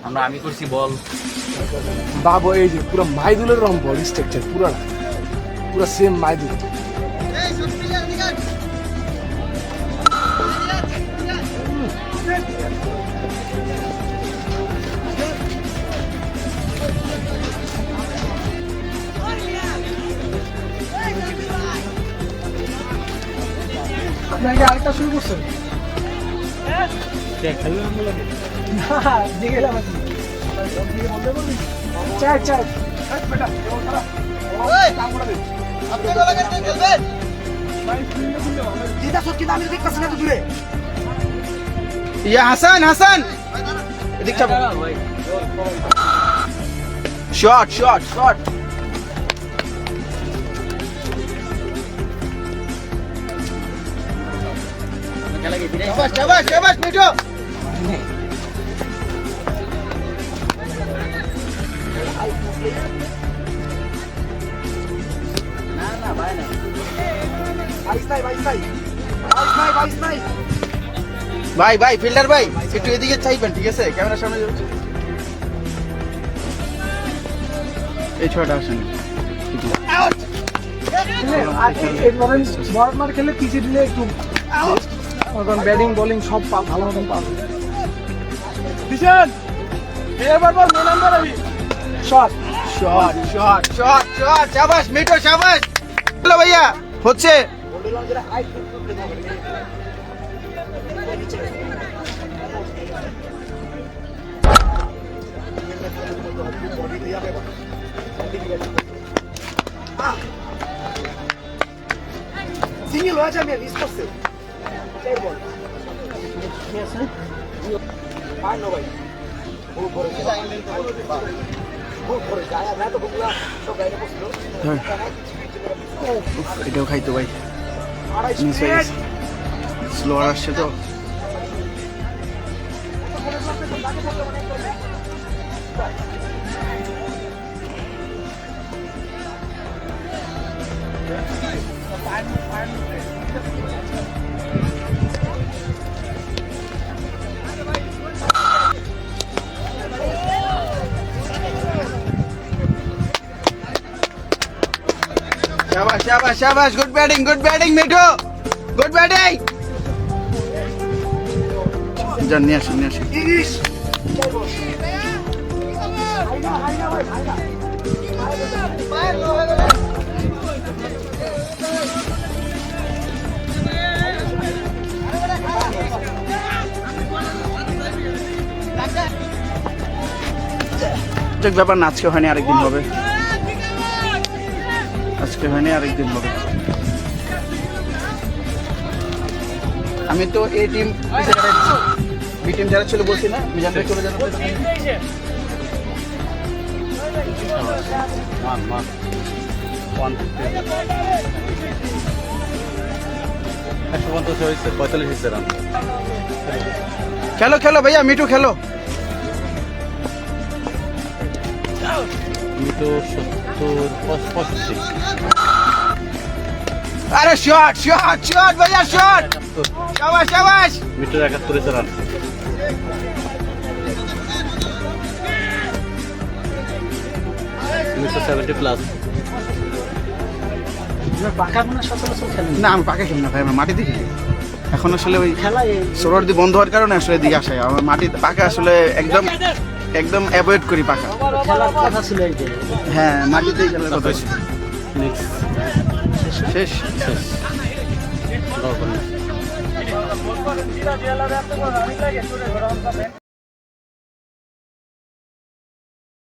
আমি করছি বল। বাবু এই যে পুরো মাইদুলের রকম বল স্ট্রাকচার পুরো সেম মাইদুল। আপনাকে আরেকটা শুরু করছেন? চার চার ইয়া হাসান হাসান এদিক চাপ শট শট শট শাবাশ শাবাশ শাবাশ মিঠু ভাই ভাই ফিল্ডার ভাই একটু এদিকে চাইবেন, ঠিক আছে? ক্যামেরার সামনে যাচ্ছে এই ছয়টা আসেন বড় খেলে পিছিয়ে দিলে একটু ব্যাটিং বোলিং সব ভালো মতন পাবে। Shot shot shot shot shot শাবাশ মিঠু শাবাশ। হ্যালো ভাইয়া হচ্ছে সিঙ্গেল হয়ে যাবে মিস করছে চার বল ভাই নো ভাই ও করে ও করে যায় না তো বগুলা সব গাইতে বসলো এটাও খাইতো ভাই স্লো আসছে তো শাবাশ শাবাশ শাবাশ good batting Mithu good batting যান নিয়ে আসুন ইংলিশ ব্যাপার না, আজকে হয়নি আরেকদিন হবে, আজকে হয়নি আরেকদিন হবে। আমি তো এই টিম বি টিম যারা ছিল বলছি না, মিজান ভাই চলে যাবে। খেলো খেলো ভাইয়া মিঠু খেলো। আরে শট শট শট ভাইয়া শট শাবাশ শাবাশ মিটার 71 রান। Metre 70 plus. পাকা মনে সচরাচর খেলেন না আমি পাকা খেলি না ভাই, আমরা মাটিতে খেলি এখন। আসলে ওই সোরদি বন্ধ হওয়ার কারণে আসলে দিকে আসে আমার মাটি পাকা আসলে একদম একদম অ্যাভয়েড করি পাকা। খেলার কথা ছিল এই যে হ্যাঁ মাটিতেই খেলার কথা ছিল। শেষ শেষ